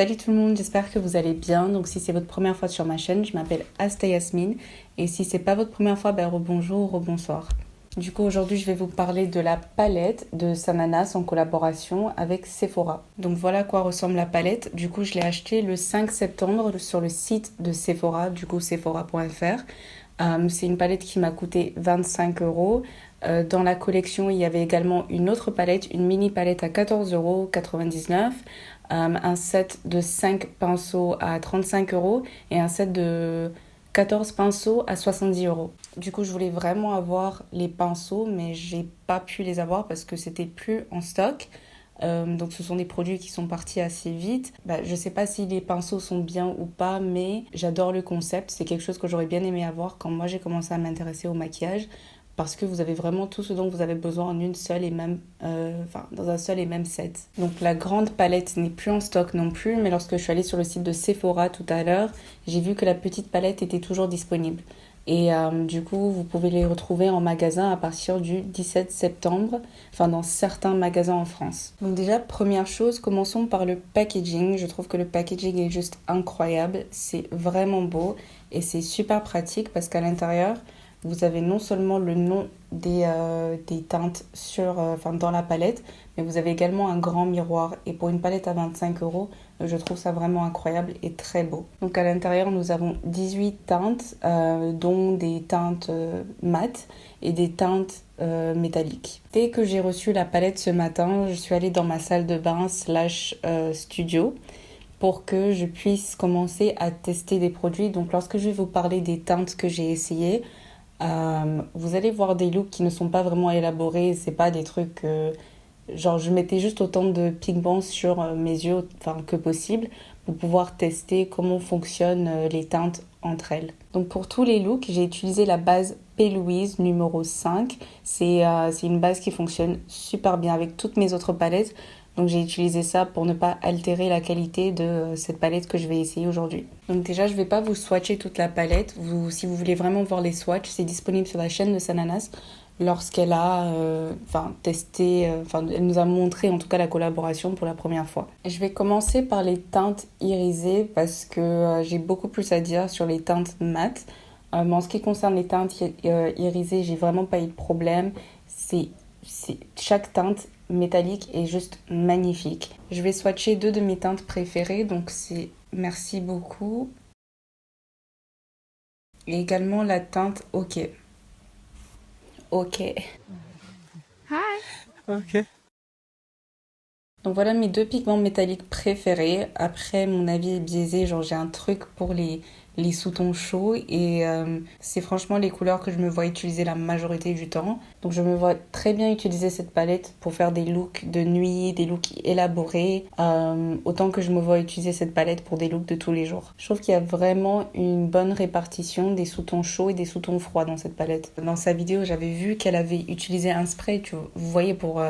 Salut tout le monde, j'espère que vous allez bien. Donc si c'est votre première fois sur ma chaîne, je m'appelle Asta Yasmine. Et si c'est pas votre première fois, rebonjour, rebonsoir. Du coup aujourd'hui je vais vous parler de la palette de Sananas en collaboration avec Sephora. Donc voilà à quoi ressemble la palette. Du coup je l'ai achetée le 5 septembre sur le site de Sephora, du coup sephora.fr. C'est une palette qui m'a coûté 25 €. Dans la collection, il y avait également une autre palette, une mini palette à 14,99 €, un set de 5 pinceaux à 35 € et un set de 14 pinceaux à 70 €. Du coup, je voulais vraiment avoir les pinceaux, mais j'ai pas pu les avoir parce que c'était plus en stock. Donc ce sont des produits qui sont partis assez vite. Je sais pas si les pinceaux sont bien ou pas, mais j'adore le concept. C'est quelque chose que j'aurais bien aimé avoir quand moi j'ai commencé à m'intéresser au maquillage. Parce que vous avez vraiment tout ce dont vous avez besoin en une seule et même, dans un seul et même set. Donc la grande palette n'est plus en stock non plus, mais lorsque je suis allée sur le site de Sephora tout à l'heure, j'ai vu que la petite palette était toujours disponible. Et du coup, vous pouvez les retrouver en magasin à partir du 17 septembre, dans certains magasins en France. Donc déjà, première chose, commençons par le packaging. Je trouve que le packaging est juste incroyable. C'est vraiment beau et c'est super pratique parce qu'à l'intérieur, vous avez non seulement le nom des teintes dans la palette, mais vous avez également un grand miroir. Et pour une palette à 25 €, je trouve ça vraiment incroyable et très beau. Donc à l'intérieur, nous avons 18 teintes, dont des teintes mates et des teintes métalliques. Dès que j'ai reçu la palette ce matin, je suis allée dans ma salle de bain / studio pour que je puisse commencer à tester des produits. Donc lorsque je vais vous parler des teintes que j'ai essayées, vous allez voir des looks qui ne sont pas vraiment élaborés. C'est pas des trucs je mettais juste autant de pigments sur mes yeux que possible pour pouvoir tester comment fonctionnent les teintes entre elles. Donc pour tous les looks, j'ai utilisé la base P. Louise numéro 5. C'est une base qui fonctionne super bien avec toutes mes autres palettes. Donc j'ai utilisé ça pour ne pas altérer la qualité de cette palette que je vais essayer aujourd'hui. Donc déjà, je ne vais pas vous swatcher toute la palette. Si vous voulez vraiment voir les swatchs, c'est disponible sur la chaîne de Sananas lorsqu'elle a testé, elle nous a montré en tout cas la collaboration pour la première fois. Je vais commencer par les teintes irisées parce que j'ai beaucoup plus à dire sur les teintes mates. Mais en ce qui concerne les teintes irisées, j'ai vraiment pas eu de problème. Chaque teinte métallique est juste magnifique. Je vais swatcher deux de mes teintes préférées, donc c'est Merci beaucoup et également la teinte OK. OK. Hi. Ok. Donc voilà mes deux pigments métalliques préférés. Après, mon avis est biaisé, j'ai un truc pour les sous-tons chauds et c'est franchement les couleurs que je me vois utiliser la majorité du temps. Donc je me vois très bien utiliser cette palette pour faire des looks de nuit, des looks élaborés, autant que je me vois utiliser cette palette pour des looks de tous les jours. Je trouve qu'il y a vraiment une bonne répartition des sous-tons chauds et des sous-tons froids dans cette palette. Dans sa vidéo, j'avais vu qu'elle avait utilisé un spray, vous voyez, pour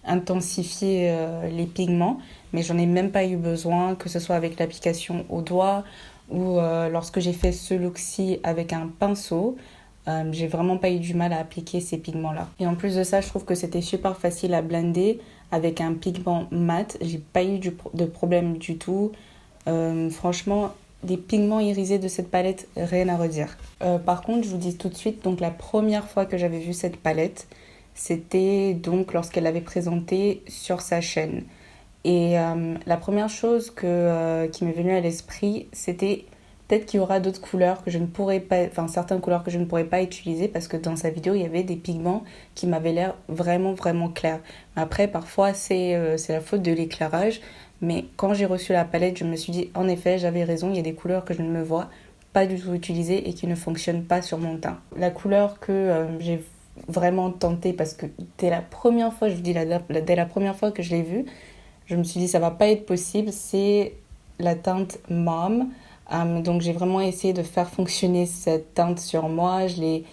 intensifier les pigments, mais j'en ai même pas eu besoin, que ce soit avec l'application au doigt ou lorsque j'ai fait ce look-ci avec un pinceau. J'ai vraiment pas eu du mal à appliquer ces pigments-là. Et en plus de ça, je trouve que c'était super facile à blender avec un pigment mat. J'ai pas eu de problème du tout. Franchement, des pigments irisés de cette palette, rien à redire. Par contre, je vous dis tout de suite, donc la première fois que j'avais vu cette palette, c'était donc lorsqu'elle l'avait présentée sur sa chaîne. Et la première chose qui m'est venue à l'esprit, c'était peut-être qu'il y aura d'autres couleurs que je ne pourrais pas, certaines couleurs que je ne pourrais pas utiliser parce que dans sa vidéo, il y avait des pigments qui m'avaient l'air vraiment, vraiment clairs. Après, parfois, c'est la faute de l'éclairage. Mais quand j'ai reçu la palette, je me suis dit, en effet, j'avais raison, il y a des couleurs que je ne me vois pas du tout utiliser et qui ne fonctionnent pas sur mon teint. La couleur que j'ai vraiment tentée parce que dès la première fois, je vous dis, dès la première fois que je l'ai vue, je me suis dit ça va pas être possible, c'est la teinte Mom. Donc j'ai vraiment essayé de faire fonctionner cette teinte sur moi. Je l'ai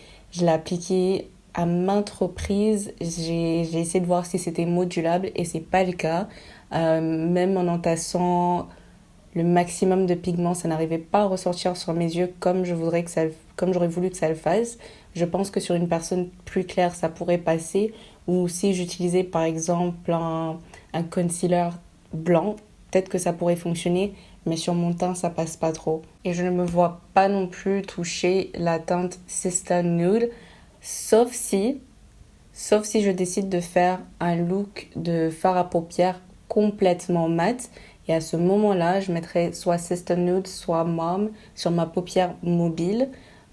appliquée à maintes reprises. J'ai essayé de voir si c'était modulable et c'est pas le cas. Même en entassant le maximum de pigments, ça n'arrivait pas à ressortir sur mes yeux comme j'aurais voulu que ça le fasse. Je pense que sur une personne plus claire, ça pourrait passer. Ou si j'utilisais par exemple un concealer blanc, peut-être que ça pourrait fonctionner, mais sur mon teint, ça passe pas trop. Et je ne me vois pas non plus toucher la teinte Sister Nude, sauf si je décide de faire un look de fard à paupières complètement mat. Et à ce moment-là, je mettrai soit Sister Nude, soit Mom sur ma paupière mobile.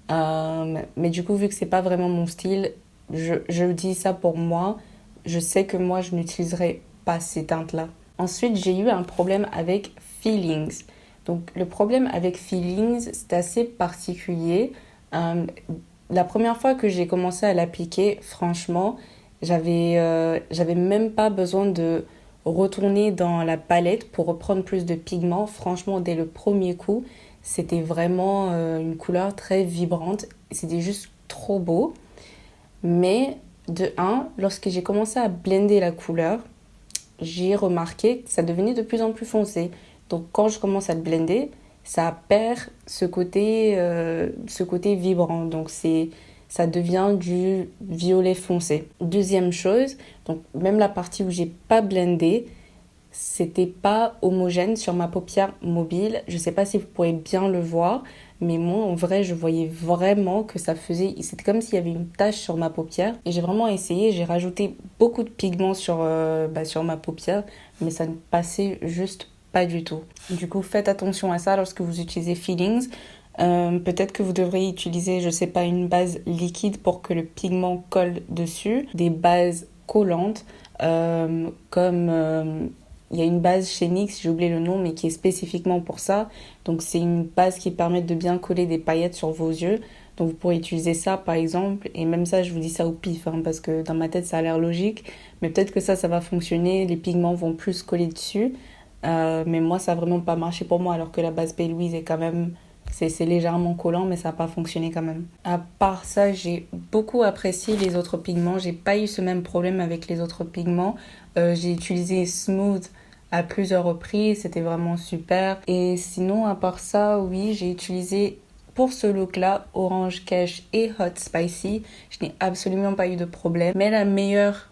Mais du coup, vu que c'est pas vraiment mon style, je dis ça pour moi. Je sais que moi, je n'utiliserai pas ces teintes-là. Ensuite, j'ai eu un problème avec Feelings. Donc, le problème avec Feelings, c'est assez particulier. La première fois que j'ai commencé à l'appliquer, franchement, j'avais même pas besoin de retourner dans la palette pour reprendre plus de pigments. Franchement, dès le premier coup, c'était vraiment une couleur très vibrante. C'était juste trop beau. Mais de un, lorsque j'ai commencé à blender la couleur, j'ai remarqué que ça devenait de plus en plus foncé. Donc quand je commence à le blender, ça perd ce côté vibrant. Donc ça devient du violet foncé. Deuxième chose, donc même la partie où j'ai pas blendé, c'était pas homogène sur ma paupière mobile. Je sais pas si vous pourrez bien le voir, mais moi en vrai je voyais vraiment que c'était comme s'il y avait une tache sur ma paupière. Et j'ai vraiment essayé, j'ai rajouté beaucoup de pigments sur ma paupière, mais ça ne passait juste pas du tout. Du coup, faites attention à ça lorsque vous utilisez Feelings. Peut-être que vous devriez utiliser, je sais pas, une base liquide pour que le pigment colle dessus, des bases collantes comme il y a une base chez NYX, j'ai oublié le nom, mais qui est spécifiquement pour ça. Donc c'est une base qui permet de bien coller des paillettes sur vos yeux. Donc vous pourrez utiliser ça par exemple, et même ça je vous dis ça au pif, parce que dans ma tête ça a l'air logique, mais peut-être que ça va fonctionner, les pigments vont plus coller dessus. Mais moi ça n'a vraiment pas marché pour moi, alors que la base Bay Louise est quand même, c'est légèrement collant, mais ça n'a pas fonctionné quand même. À part ça, j'ai beaucoup apprécié les autres pigments, j'ai pas eu ce même problème avec les autres pigments. J'ai utilisé Smooth à plusieurs reprises, c'était vraiment super. Et sinon, à part ça, oui, j'ai utilisé pour ce look-là Orange Cash et Hot Spicy. Je n'ai absolument pas eu de problème. Mais la meilleure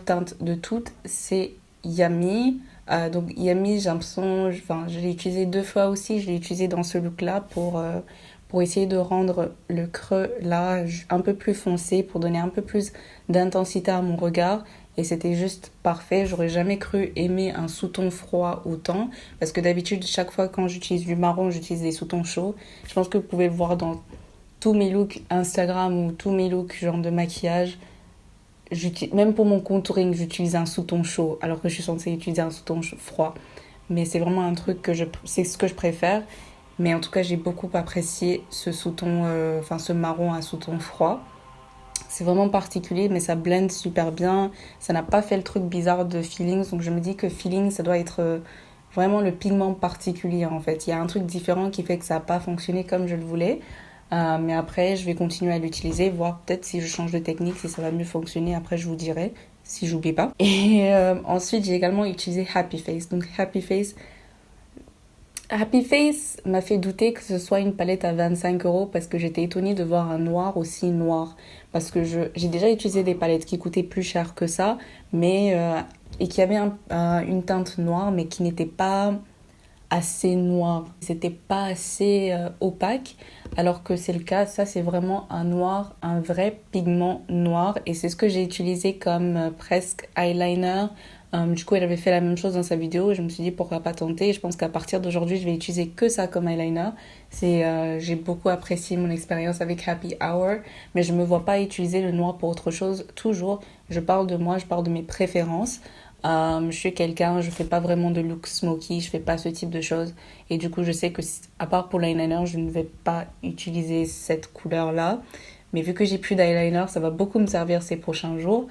teinte de toutes, c'est Yummy. Donc Yummy, j'ai l'impression, je l'ai utilisé 2 fois aussi. Je l'ai utilisé dans ce look-là pour essayer de rendre le creux là un peu plus foncé, pour donner un peu plus d'intensité à mon regard. Et c'était juste parfait. J'aurais jamais cru aimer un sous-ton froid autant. Parce que d'habitude, chaque fois quand j'utilise du marron, j'utilise des sous-tons chauds. Je pense que vous pouvez le voir dans tous mes looks Instagram ou tous mes looks genre de maquillage. Même pour mon contouring, j'utilise un sous-ton chaud. Alors que je suis censée utiliser un sous-ton froid. Mais c'est vraiment un truc c'est ce que je préfère. Mais en tout cas, j'ai beaucoup apprécié ce sous-ton, ce marron à sous-ton froid. C'est vraiment particulier, mais ça blende super bien. Ça n'a pas fait le truc bizarre de Feelings. Donc je me dis que Feelings, ça doit être vraiment le pigment particulier en fait. Il y a un truc différent qui fait que ça n'a pas fonctionné comme je le voulais. Mais après, je vais continuer à l'utiliser, voir peut-être si je change de technique, si ça va mieux fonctionner. Après, je vous dirai, si j'oublie pas. Et ensuite, j'ai également utilisé Happy Face. Donc Happy Face m'a fait douter que ce soit une palette à 25 € parce que j'étais étonnée de voir un noir aussi noir. Parce que j'ai déjà utilisé des palettes qui coûtaient plus cher que ça, et qui avaient une teinte noire, mais qui n'était pas assez noir. C'était pas assez opaque, alors que c'est le cas. Ça, c'est vraiment un noir, un vrai pigment noir. Et c'est ce que j'ai utilisé comme presque eyeliner. Du coup, elle avait fait la même chose dans sa vidéo. Je me suis dit pourquoi pas tenter. Je pense qu'à partir d'aujourd'hui, je vais utiliser que ça comme eyeliner. J'ai beaucoup apprécié mon expérience avec Happy Hour, mais je me vois pas utiliser le noir pour autre chose. Toujours, je parle de moi, je parle de mes préférences. Je suis quelqu'un, je fais pas vraiment de look smoky, je fais pas ce type de choses. Et du coup, je sais que, à part pour l'eyeliner, je ne vais pas utiliser cette couleur-là. Mais vu que j'ai plus d'eyeliner, ça va beaucoup me servir ces prochains jours.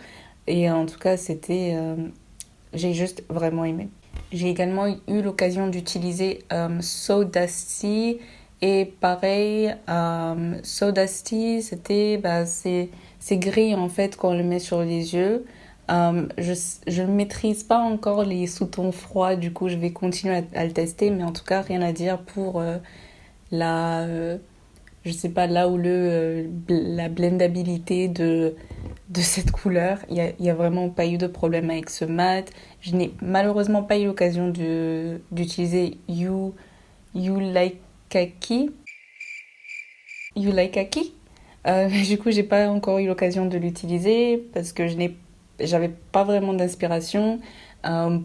Et en tout cas, j'ai juste vraiment aimé. J'ai également eu l'occasion d'utiliser So Dusty. Et pareil, So Dusty, c'est gris en fait quand on le met sur les yeux. Je ne maîtrise pas encore les sous-tons froids, du coup je vais continuer à le tester, mais en tout cas rien à dire pour je sais pas, là où la blendabilité de cette couleur. Il y a vraiment pas eu de problème avec ce mat. Je n'ai malheureusement pas eu l'occasion d'utiliser You Like Kaki. You Like Kaki. Du coup, j'ai pas encore eu l'occasion de l'utiliser parce que j'avais pas vraiment d'inspiration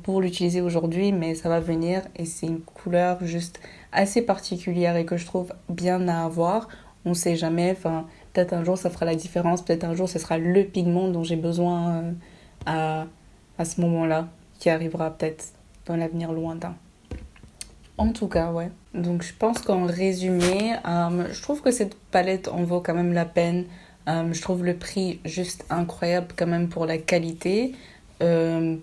pour l'utiliser aujourd'hui, mais ça va venir et c'est une couleur juste assez particulière et que je trouve bien à avoir. On sait jamais, enfin, peut-être un jour ça fera la différence, peut-être un jour ce sera le pigment dont j'ai besoin à, à ce moment-là, qui arrivera peut-être dans l'avenir lointain. En tout cas, ouais. Donc je pense qu'en résumé, je trouve que cette palette en vaut quand même la peine. Je trouve le prix juste incroyable quand même pour la qualité.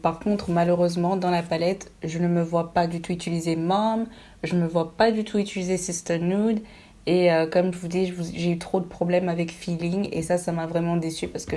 Par contre, malheureusement, dans la palette, je ne me vois pas du tout utiliser Mom, je ne me vois pas du tout utiliser Sister Nude. Et comme je vous dis, j'ai eu trop de problèmes avec Feeling et ça m'a vraiment déçue parce que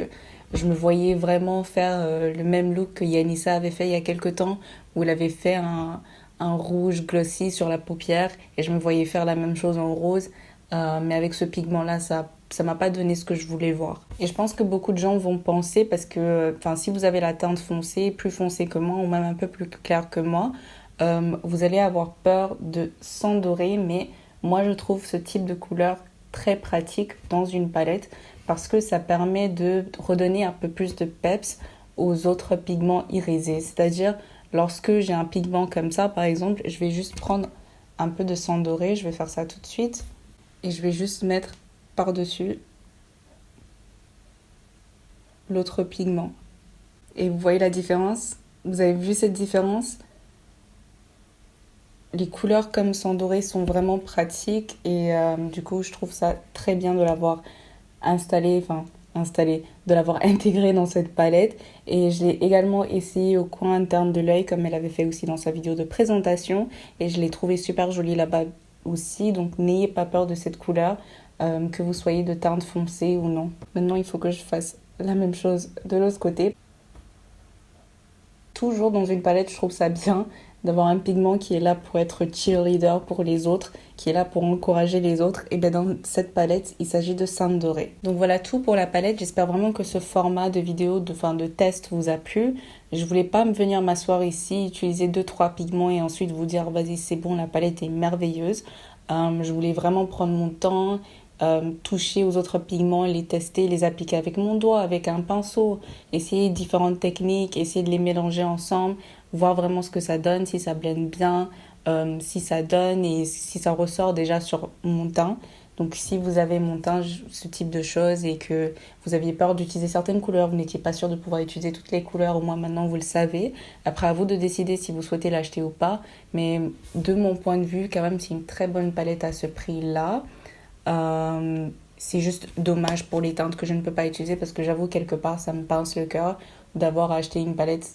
je me voyais vraiment faire le même look que Yanissa avait fait il y a quelques temps où elle avait fait un rouge glossy sur la paupière et je me voyais faire la même chose en rose. Mais avec ce pigment-là, ça m'a pas donné ce que je voulais voir. Et je pense que beaucoup de gens vont penser, parce que si vous avez la teinte foncée, plus foncée que moi, ou même un peu plus claire que moi, vous allez avoir peur de s'endorer, mais moi je trouve ce type de couleur très pratique dans une palette, parce que ça permet de redonner un peu plus de peps aux autres pigments irisés. C'est-à-dire, lorsque j'ai un pigment comme ça, par exemple, je vais juste prendre un peu de sang doré, je vais faire ça tout de suite, et je vais juste mettre par-dessus l'autre pigment. Et vous voyez la différence? Vous avez vu cette différence? Les couleurs comme sang doré sont vraiment pratiques et du coup je trouve ça très bien de l'avoir de l'avoir intégré dans cette palette. Et je l'ai également essayé au coin interne de l'œil comme elle avait fait aussi dans sa vidéo de présentation et je l'ai trouvé super jolie là-bas aussi. Donc n'ayez pas peur de cette couleur, que vous soyez de teinte foncée ou non. Maintenant il faut que je fasse la même chose de l'autre côté. Toujours dans une palette, je trouve ça bien d'avoir un pigment qui est là pour être cheerleader pour les autres, qui est là pour encourager les autres. Et bien dans cette palette, il s'agit de Sainte Dorée. Donc voilà tout pour la palette. J'espère vraiment que ce format de vidéo, de test vous a plu. Je voulais pas me venir m'asseoir ici, utiliser 2-3 pigments et ensuite vous dire vas-y c'est bon, la palette est merveilleuse. Je voulais vraiment prendre mon temps, toucher aux autres pigments, les tester, les appliquer avec mon doigt, avec un pinceau, essayer différentes techniques, essayer de les mélanger ensemble, voir vraiment ce que ça donne, si ça blende bien, si ça donne et si ça ressort déjà sur mon teint. Donc si vous avez mon teint, ce type de choses et que vous aviez peur d'utiliser certaines couleurs, vous n'étiez pas sûr de pouvoir utiliser toutes les couleurs, au moins maintenant vous le savez. Après à vous de décider si vous souhaitez l'acheter ou pas. Mais de mon point de vue, quand même c'est une très bonne palette à ce prix-là. C'est juste dommage pour les teintes que je ne peux pas utiliser parce que j'avoue quelque part ça me pince le cœur d'avoir acheté une palette.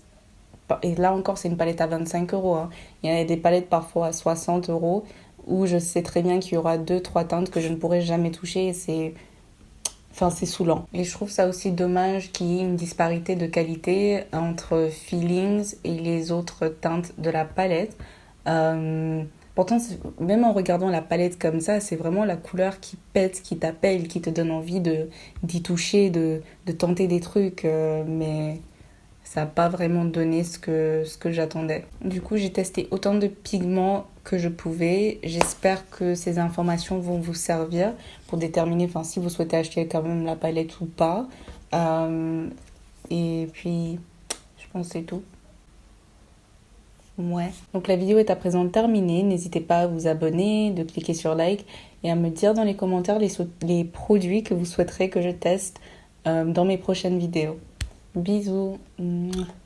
Et là encore c'est une palette à 25 euros. Hein. Il y a des palettes parfois à 60 euros où je sais très bien qu'il y aura 2-3 teintes que je ne pourrai jamais toucher et c'est saoulant. Et je trouve ça aussi dommage qu'il y ait une disparité de qualité entre Feelings et les autres teintes de la palette. Pourtant, même en regardant la palette comme ça, c'est vraiment la couleur qui pète, qui t'appelle, qui te donne envie d'y toucher, de tenter des trucs. Mais ça n'a pas vraiment donné ce que j'attendais. Du coup, j'ai testé autant de pigments que je pouvais. J'espère que ces informations vont vous servir pour déterminer si vous souhaitez acheter quand même la palette ou pas. Et puis, je pense que c'est tout. Ouais. Donc la vidéo est à présent terminée. N'hésitez pas à vous abonner, de cliquer sur like et à me dire dans les commentaires les produits que vous souhaiterez que je teste dans mes prochaines vidéos. Bisous.